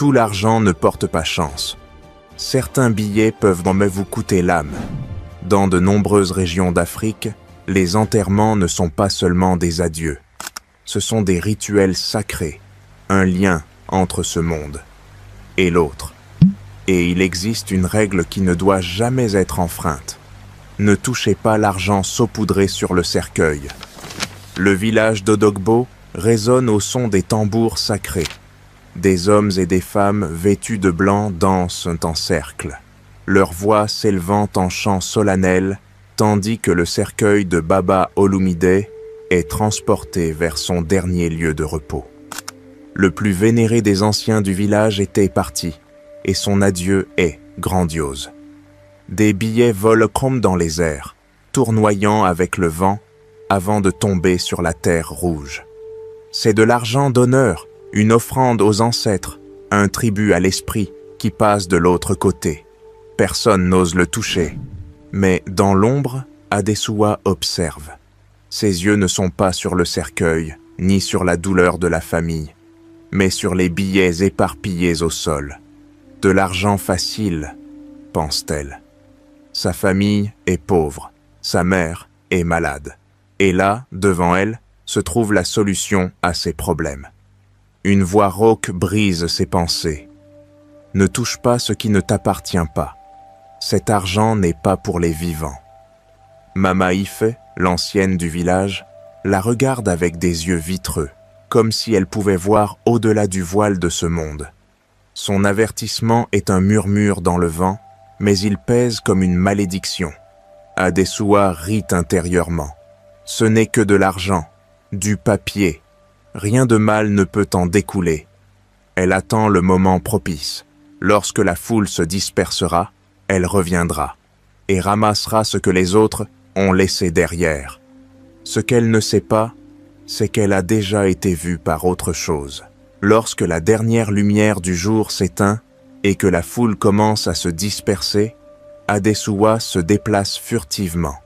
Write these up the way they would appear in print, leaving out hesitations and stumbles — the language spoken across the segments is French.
Tout l'argent ne porte pas chance. Certains billets peuvent même vous coûter l'âme. Dans de nombreuses régions d'Afrique, les enterrements ne sont pas seulement des adieux. Ce sont des rituels sacrés, un lien entre ce monde et l'autre. Et il existe une règle qui ne doit jamais être enfreinte. Ne touchez pas l'argent saupoudré sur le cercueil. Le village d'Odogbo résonne au son des tambours sacrés. Des hommes et des femmes vêtus de blanc dansent en cercle, leur voix s'élevant en chant solennel, tandis que le cercueil de Baba Olumide est transporté vers son dernier lieu de repos. Le plus vénéré des anciens du village était parti, et son adieu est grandiose. Des billets volent comme dans les airs, tournoyant avec le vent avant de tomber sur la terre rouge. C'est de l'argent d'honneur, une offrande aux ancêtres, un tribut à l'esprit qui passe de l'autre côté. Personne n'ose le toucher, mais dans l'ombre, Adesua observe. Ses yeux ne sont pas sur le cercueil, ni sur la douleur de la famille, mais sur les billets éparpillés au sol. De l'argent facile, pense-t-elle. Sa famille est pauvre, sa mère est malade. Et là, devant elle, se trouve la solution à ses problèmes. Une voix rauque brise ses pensées. Ne touche pas ce qui ne t'appartient pas. Cet argent n'est pas pour les vivants. Mama Ife, l'ancienne du village, la regarde avec des yeux vitreux, comme si elle pouvait voir au-delà du voile de ce monde. Son avertissement est un murmure dans le vent, mais il pèse comme une malédiction. Adesua rit intérieurement. Ce n'est que de l'argent, du papier. Rien de mal ne peut en découler. Elle attend le moment propice. Lorsque la foule se dispersera, elle reviendra et ramassera ce que les autres ont laissé derrière. Ce qu'elle ne sait pas, c'est qu'elle a déjà été vue par autre chose. Lorsque la dernière lumière du jour s'éteint et que la foule commence à se disperser, Adesua se déplace furtivement.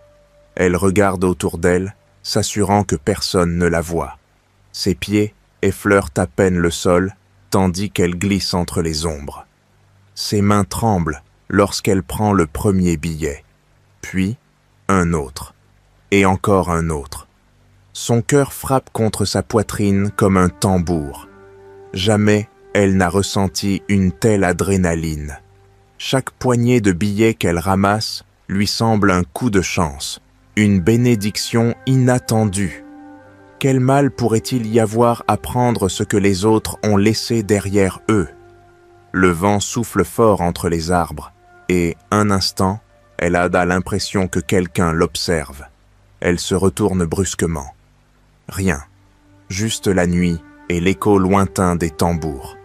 Elle regarde autour d'elle, s'assurant que personne ne la voit. Ses pieds effleurent à peine le sol, tandis qu'elle glisse entre les ombres. Ses mains tremblent lorsqu'elle prend le premier billet, puis un autre, et encore un autre. Son cœur frappe contre sa poitrine comme un tambour. Jamais elle n'a ressenti une telle adrénaline. Chaque poignée de billets qu'elle ramasse lui semble un coup de chance, une bénédiction inattendue. Quel mal pourrait-il y avoir à prendre ce que les autres ont laissé derrière eux? Le vent souffle fort entre les arbres, et, un instant, elle a l'impression que quelqu'un l'observe. Elle se retourne brusquement. Rien, juste la nuit et l'écho lointain des tambours.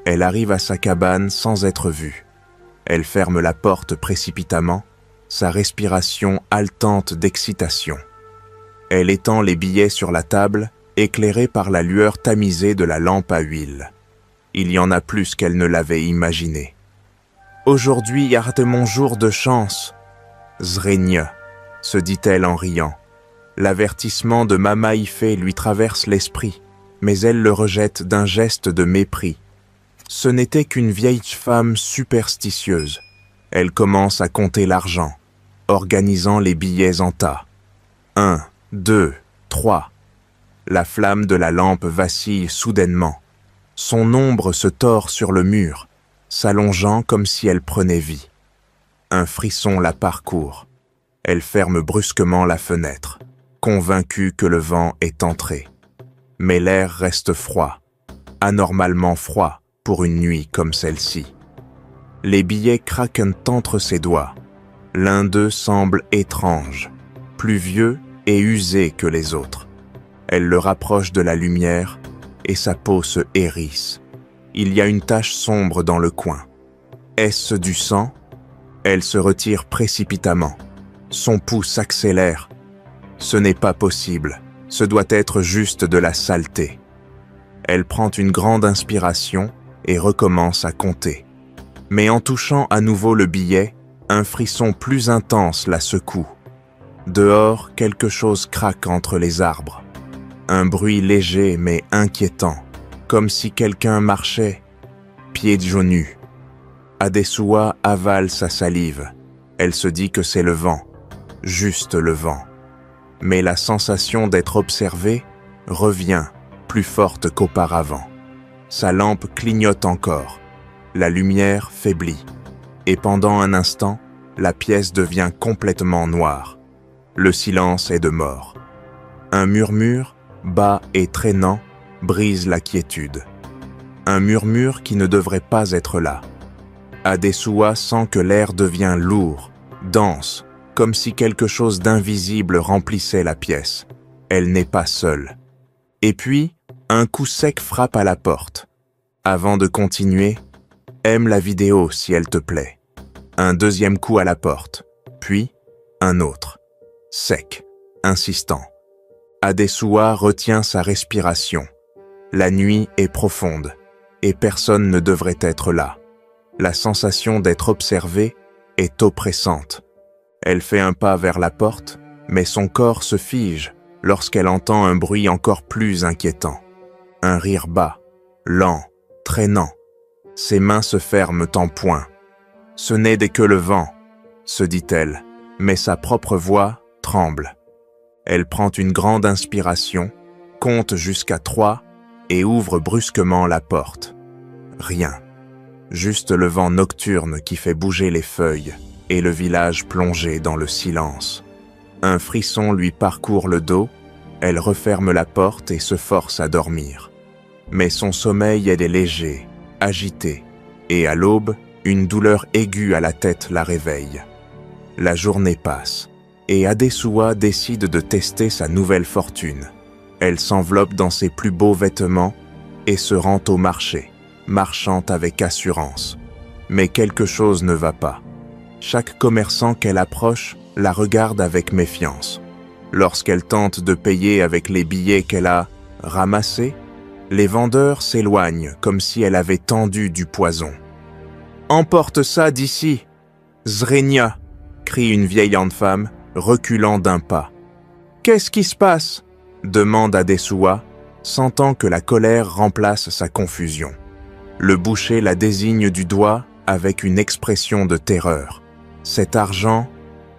Elle arrive à sa cabane sans être vue. Elle ferme la porte précipitamment, sa respiration haletante d'excitation. Elle étend les billets sur la table, éclairée par la lueur tamisée de la lampe à huile. Il y en a plus qu'elle ne l'avait imaginé. « Aujourd'hui a été mon jour de chance. »« Zrenia », se dit-elle en riant. L'avertissement de Mama Ife lui traverse l'esprit, mais elle le rejette d'un geste de mépris. Ce n'était qu'une vieille femme superstitieuse. Elle commence à compter l'argent, organisant les billets en tas. 1, 2, 3. La flamme de la lampe vacille soudainement. Son ombre se tord sur le mur, s'allongeant comme si elle prenait vie. Un frisson la parcourt. Elle ferme brusquement la fenêtre, convaincue que le vent est entré. Mais l'air reste froid, anormalement froid pour une nuit comme celle-ci. Les billets craquent entre ses doigts. L'un d'eux semble étrange, plus vieux et usé que les autres. Elle le rapproche de la lumière et sa peau se hérisse. Il y a une tache sombre dans le coin. Est-ce du sang? Elle se retire précipitamment. Son pouls s'accélère. Ce n'est pas possible. Ce doit être juste de la saleté. Elle prend une grande inspiration et recommence à compter. Mais en touchant à nouveau le billet, un frisson plus intense la secoue. Dehors, quelque chose craque entre les arbres. Un bruit léger mais inquiétant, comme si quelqu'un marchait pieds nus. Adesua avale sa salive. Elle se dit que c'est le vent, juste le vent. Mais la sensation d'être observée revient, plus forte qu'auparavant. Sa lampe clignote encore. La lumière faiblit. Et pendant un instant, la pièce devient complètement noire. Le silence est de mort. Un murmure, bas et traînant, brise la quiétude. Un murmure qui ne devrait pas être là. Adesua sent que l'air devient lourd, dense, comme si quelque chose d'invisible remplissait la pièce. Elle n'est pas seule. Et puis, un coup sec frappe à la porte. Avant de continuer, aime la vidéo si elle te plaît. Un deuxième coup à la porte, puis un autre. Sec, insistant. Adesua retient sa respiration. La nuit est profonde, et personne ne devrait être là. La sensation d'être observée est oppressante. Elle fait un pas vers la porte, mais son corps se fige lorsqu'elle entend un bruit encore plus inquiétant. Un rire bas, lent, traînant. Ses mains se ferment en poing. Ce n'est que le vent, se dit-elle, mais sa propre voix tremble. Elle prend une grande inspiration, compte jusqu'à 3 et ouvre brusquement la porte. Rien. Juste le vent nocturne qui fait bouger les feuilles et le village plongé dans le silence. Un frisson lui parcourt le dos, elle referme la porte et se force à dormir. Mais son sommeil est léger, agité, et à l'aube, une douleur aiguë à la tête la réveille. La journée passe, et Adesua décide de tester sa nouvelle fortune. Elle s'enveloppe dans ses plus beaux vêtements et se rend au marché, marchant avec assurance. Mais quelque chose ne va pas. Chaque commerçant qu'elle approche la regarde avec méfiance. Lorsqu'elle tente de payer avec les billets qu'elle a ramassés, les vendeurs s'éloignent comme si elle avait tendu du poison. « Emporte ça d'ici, Zrenia !» crie une vieille femme, reculant d'un pas. « Qu'est-ce qui se passe ?» demande Adesua, sentant que la colère remplace sa confusion. Le boucher la désigne du doigt avec une expression de terreur. Cet argent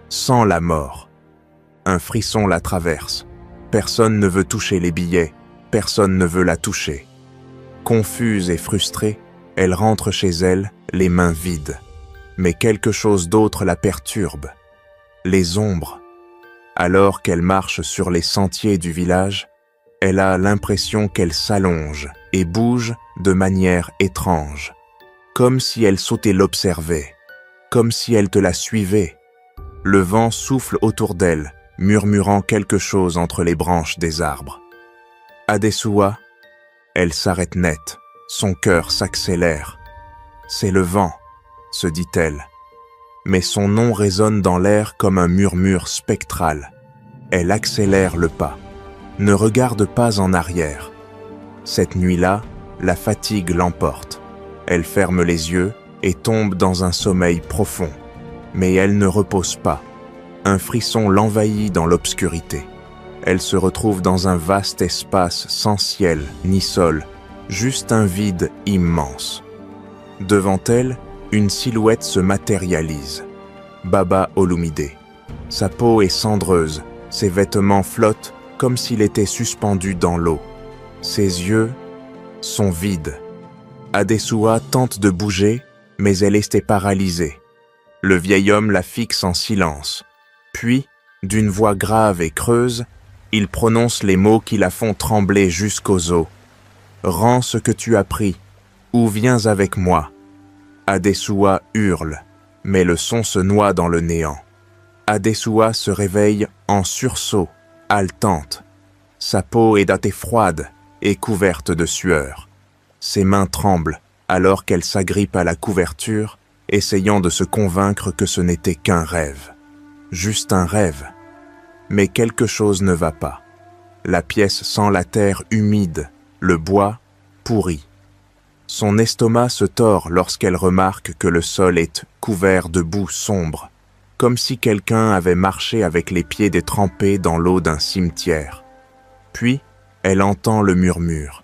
sent la mort. Un frisson la traverse. Personne ne veut toucher les billets, personne ne veut la toucher. Confuse et frustrée, elle rentre chez elle, les mains vides. Mais quelque chose d'autre la perturbe. Les ombres. Alors qu'elle marche sur les sentiers du village, elle a l'impression qu'elle s'allonge et bouge de manière étrange, comme si elle sautait l'observer, comme si elle te la suivait. Le vent souffle autour d'elle, murmurant quelque chose entre les branches des arbres. Adesua, elle s'arrête net, son cœur s'accélère. C'est le vent, se dit-elle. Mais son nom résonne dans l'air comme un murmure spectral. Elle accélère le pas, ne regarde pas en arrière. Cette nuit-là, la fatigue l'emporte. Elle ferme les yeux et tombe dans un sommeil profond. Mais elle ne repose pas. Un frisson l'envahit dans l'obscurité. Elle se retrouve dans un vaste espace sans ciel ni sol, juste un vide immense. Devant elle, une silhouette se matérialise. Baba Olumide. Sa peau est cendreuse, ses vêtements flottent comme s'il était suspendu dans l'eau. Ses yeux sont vides. Adesua tente de bouger, mais elle est paralysée. Le vieil homme la fixe en silence. Puis, d'une voix grave et creuse, il prononce les mots qui la font trembler jusqu'aux os. « Rends ce que tu as pris, ou viens avec moi. » Adesua hurle, mais le son se noie dans le néant. Adesua se réveille en sursaut, haletante. Sa peau est datée froide et couverte de sueur. Ses mains tremblent alors qu'elle s'agrippe à la couverture, essayant de se convaincre que ce n'était qu'un rêve. Juste un rêve. Mais quelque chose ne va pas. La pièce sent la terre humide, le bois pourri. Son estomac se tord lorsqu'elle remarque que le sol est couvert de boue sombre, comme si quelqu'un avait marché avec les pieds détrempés dans l'eau d'un cimetière. Puis, elle entend le murmure.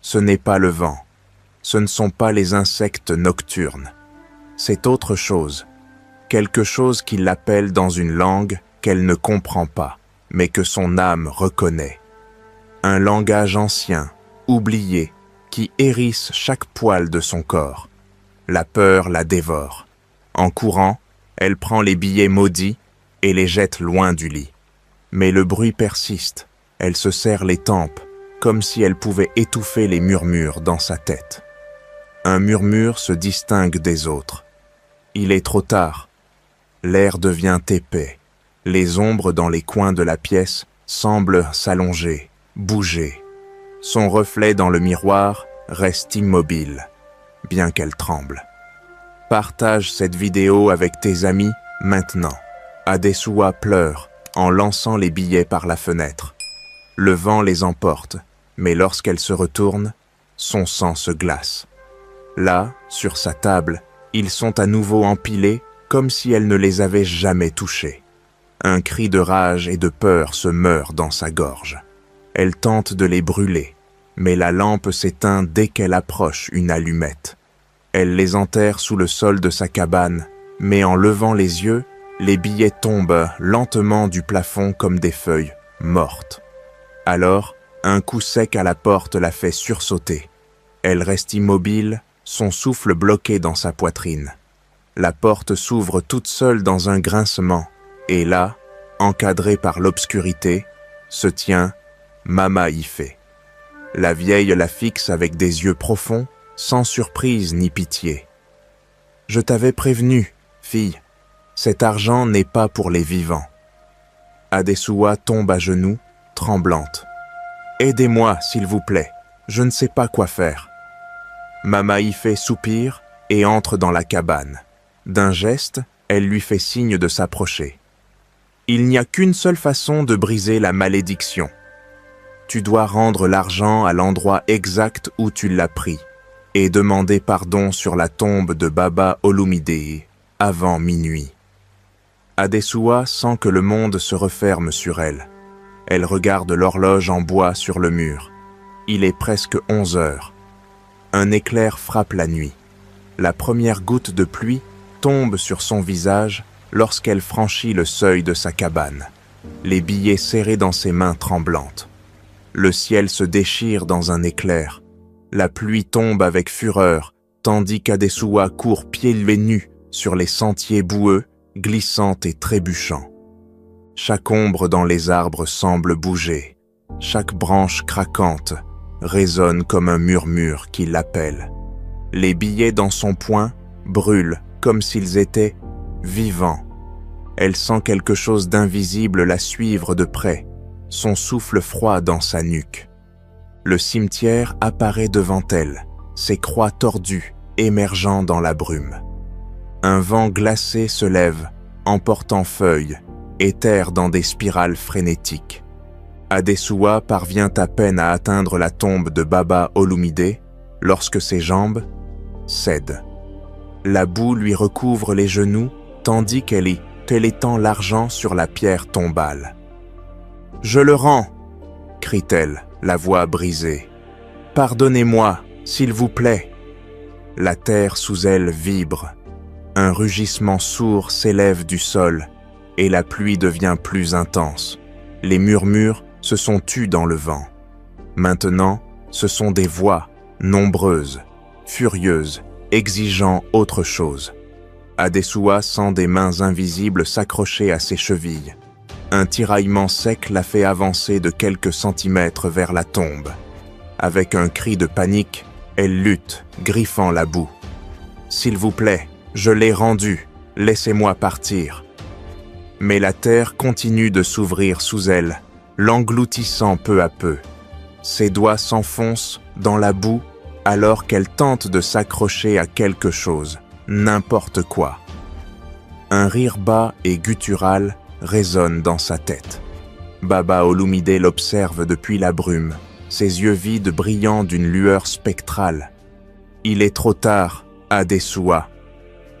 Ce n'est pas le vent, ce ne sont pas les insectes nocturnes. C'est autre chose, quelque chose qui l'appelle dans une langue qu'elle ne comprend pas, mais que son âme reconnaît. Un langage ancien, oublié, qui hérisse chaque poil de son corps. La peur la dévore. En courant, elle prend les billets maudits et les jette loin du lit. Mais le bruit persiste, elle se serre les tempes, comme si elle pouvait étouffer les murmures dans sa tête. Un murmure se distingue des autres. Il est trop tard. L'air devient épais. Les ombres dans les coins de la pièce semblent s'allonger, bouger. Son reflet dans le miroir reste immobile, bien qu'elle tremble. Partage cette vidéo avec tes amis maintenant. Adesua pleure en lançant les billets par la fenêtre. Le vent les emporte, mais lorsqu'elle se retourne, son sang se glace. Là, sur sa table, ils sont à nouveau empilés comme si elle ne les avait jamais touchés. Un cri de rage et de peur se meurt dans sa gorge. Elle tente de les brûler, mais la lampe s'éteint dès qu'elle approche une allumette. Elle les enterre sous le sol de sa cabane, mais en levant les yeux, les billets tombent lentement du plafond comme des feuilles mortes. Alors, un coup sec à la porte la fait sursauter. Elle reste immobile, son souffle bloqué dans sa poitrine. La porte s'ouvre toute seule dans un grincement, et là, encadrée par l'obscurité, se tient Mama Ife. La vieille la fixe avec des yeux profonds, sans surprise ni pitié. « Je t'avais prévenu, fille, cet argent n'est pas pour les vivants. » Adesua tombe à genoux, tremblante. « Aidez-moi, s'il vous plaît, je ne sais pas quoi faire. » Mama Ife soupire et entre dans la cabane. D'un geste, elle lui fait signe de s'approcher. « Il n'y a qu'une seule façon de briser la malédiction. Tu dois rendre l'argent à l'endroit exact où tu l'as pris et demander pardon sur la tombe de Baba Olumide avant minuit. » Adesua sent que le monde se referme sur elle. Elle regarde l'horloge en bois sur le mur. Il est presque 11 heures. Un éclair frappe la nuit. La première goutte de pluie tombe sur son visage lorsqu'elle franchit le seuil de sa cabane, les billets serrés dans ses mains tremblantes. Le ciel se déchire dans un éclair. La pluie tombe avec fureur, tandis qu'Adesua court pieds nus sur les sentiers boueux, glissant et trébuchant. Chaque ombre dans les arbres semble bouger. Chaque branche craquante résonne comme un murmure qui l'appelle. Les billets dans son poing brûlent comme s'ils étaient vivants. Elle sent quelque chose d'invisible la suivre de près, son souffle froid dans sa nuque. Le cimetière apparaît devant elle, ses croix tordues émergeant dans la brume. Un vent glacé se lève, emportant feuilles, et terre dans des spirales frénétiques. Adesua parvient à peine à atteindre la tombe de Baba Olumide lorsque ses jambes cèdent. La boue lui recouvre les genoux tandis qu'elle étend l'argent sur la pierre tombale. « Je le rends !» crie-t-elle, la voix brisée. « Pardonnez-moi, s'il vous plaît !» La terre sous elle vibre. Un rugissement sourd s'élève du sol et la pluie devient plus intense. Les murmures se sont tus dans le vent. Maintenant, ce sont des voix nombreuses, furieuses, exigeant autre chose. Adesua sent des mains invisibles s'accrocher à ses chevilles. Un tiraillement sec la fait avancer de quelques centimètres vers la tombe. Avec un cri de panique, elle lutte, griffant la boue. « S'il vous plaît, je l'ai rendu, laissez-moi partir. » Mais la terre continue de s'ouvrir sous elle, l'engloutissant peu à peu. Ses doigts s'enfoncent dans la boue alors qu'elle tente de s'accrocher à quelque chose, n'importe quoi. Un rire bas et guttural résonne dans sa tête. Baba Olumide l'observe depuis la brume, ses yeux vides brillant d'une lueur spectrale. Il est trop tard, Adesua.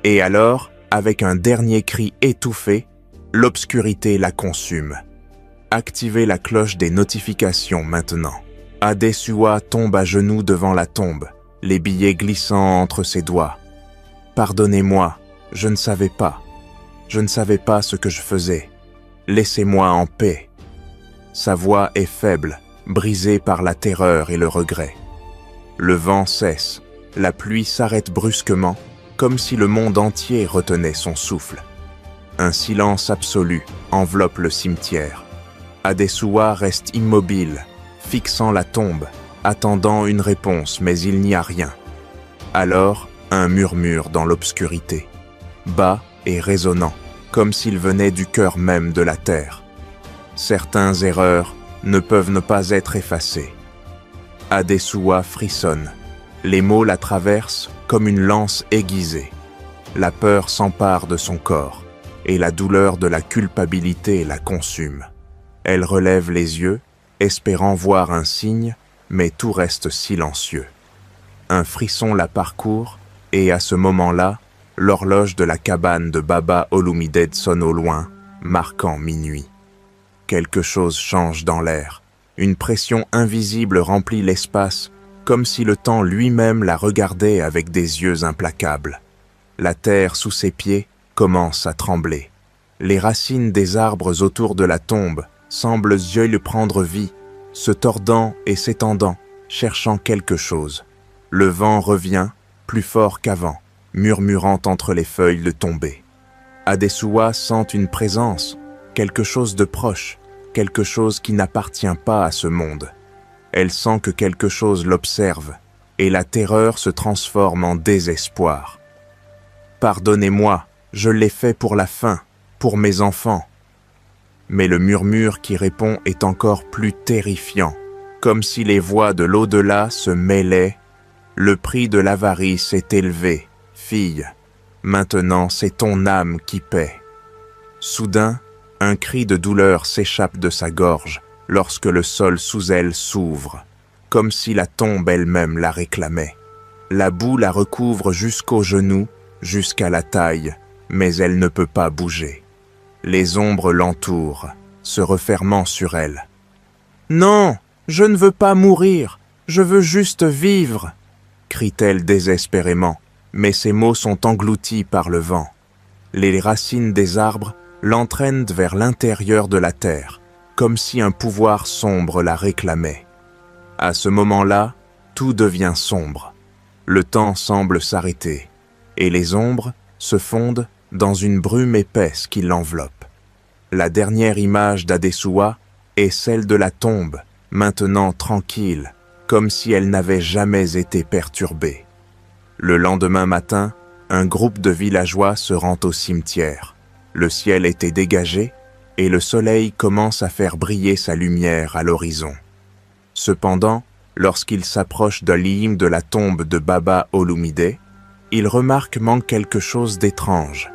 Et alors, avec un dernier cri étouffé, l'obscurité la consume. Activez la cloche des notifications maintenant. Adesua tombe à genoux devant la tombe, les billets glissant entre ses doigts. « Pardonnez-moi, je ne savais pas. Je ne savais pas ce que je faisais. Laissez-moi en paix. » Sa voix est faible, brisée par la terreur et le regret. Le vent cesse, la pluie s'arrête brusquement, comme si le monde entier retenait son souffle. Un silence absolu enveloppe le cimetière. Adesua reste immobile, fixant la tombe, attendant une réponse, mais il n'y a rien. Alors, un murmure dans l'obscurité, bas et résonnant, comme s'il venait du cœur même de la terre. Certaines erreurs ne peuvent ne pas être effacées. Adesua frissonne. Les mots la traversent comme une lance aiguisée. La peur s'empare de son corps, et la douleur de la culpabilité la consume. Elle relève les yeux, espérant voir un signe, mais tout reste silencieux. Un frisson la parcourt, et à ce moment-là, l'horloge de la cabane de Baba Olumide sonne au loin, marquant minuit. Quelque chose change dans l'air. Une pression invisible remplit l'espace, comme si le temps lui-même la regardait avec des yeux implacables. La terre sous ses pieds commence à trembler. Les racines des arbres autour de la tombe semblent lui prendre vie, se tordant et s'étendant, cherchant quelque chose. Le vent revient, plus fort qu'avant, murmurant entre les feuilles de tombée. Adesua sent une présence, quelque chose de proche, quelque chose qui n'appartient pas à ce monde. Elle sent que quelque chose l'observe, et la terreur se transforme en désespoir. « Pardonnez-moi, je l'ai fait pour la faim, pour mes enfants. » Mais le murmure qui répond est encore plus terrifiant, comme si les voix de l'au-delà se mêlaient. « Le prix de l'avarice est élevé, fille. Maintenant, c'est ton âme qui paie. » Soudain, un cri de douleur s'échappe de sa gorge lorsque le sol sous elle s'ouvre, comme si la tombe elle-même la réclamait. La boue la recouvre jusqu'aux genoux, jusqu'à la taille, mais elle ne peut pas bouger. Les ombres l'entourent, se refermant sur elle. « Non, je ne veux pas mourir, je veux juste vivre !» crie-t-elle désespérément, mais ses mots sont engloutis par le vent. Les racines des arbres l'entraînent vers l'intérieur de la terre, comme si un pouvoir sombre la réclamait. À ce moment-là, tout devient sombre. Le temps semble s'arrêter, et les ombres se fondent dans une brume épaisse qui l'enveloppe. La dernière image d'Adesua est celle de la tombe, maintenant tranquille, comme si elle n'avait jamais été perturbée. Le lendemain matin, un groupe de villageois se rend au cimetière. Le ciel était dégagé et le soleil commence à faire briller sa lumière à l'horizon. Cependant, lorsqu'il s'approche de l'hymne de la tombe de Baba Olumide, il remarque manque quelque chose d'étrange.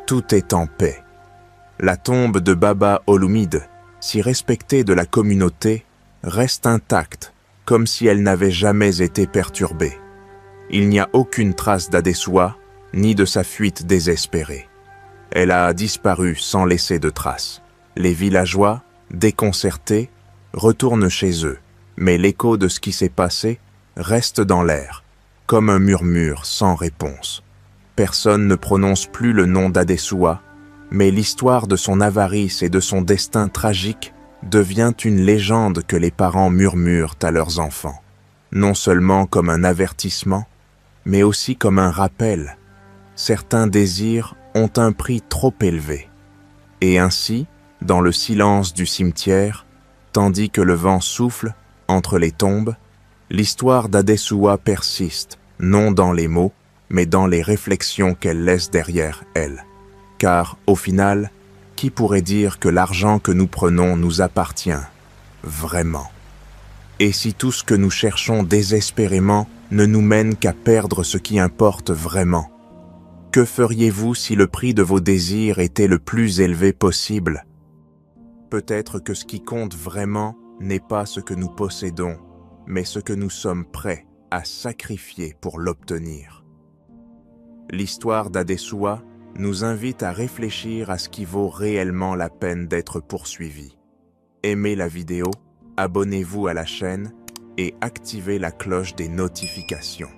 Tout est en paix. La tombe de Baba Olumide, si respectée de la communauté, reste intacte, comme si elle n'avait jamais été perturbée. Il n'y a aucune trace d'Adesua, ni de sa fuite désespérée. Elle a disparu sans laisser de traces. Les villageois, déconcertés, retournent chez eux, mais l'écho de ce qui s'est passé reste dans l'air, comme un murmure sans réponse. Personne ne prononce plus le nom d'Adesua, mais l'histoire de son avarice et de son destin tragique devient une légende que les parents murmurent à leurs enfants, non seulement comme un avertissement, mais aussi comme un rappel. Certains désirs ont un prix trop élevé. Et ainsi, dans le silence du cimetière, tandis que le vent souffle entre les tombes, l'histoire d'Adesua persiste, non dans les mots, mais dans les réflexions qu'elle laisse derrière elle. Car, au final, qui pourrait dire que l'argent que nous prenons nous appartient vraiment? Et si tout ce que nous cherchons désespérément ne nous mène qu'à perdre ce qui importe vraiment? Que feriez-vous si le prix de vos désirs était le plus élevé possible? Peut-être que ce qui compte vraiment n'est pas ce que nous possédons, mais ce que nous sommes prêts à sacrifier pour l'obtenir. L'histoire d'Adesua nous invite à réfléchir à ce qui vaut réellement la peine d'être poursuivi. Aimez la vidéo, abonnez-vous à la chaîne et activez la cloche des notifications.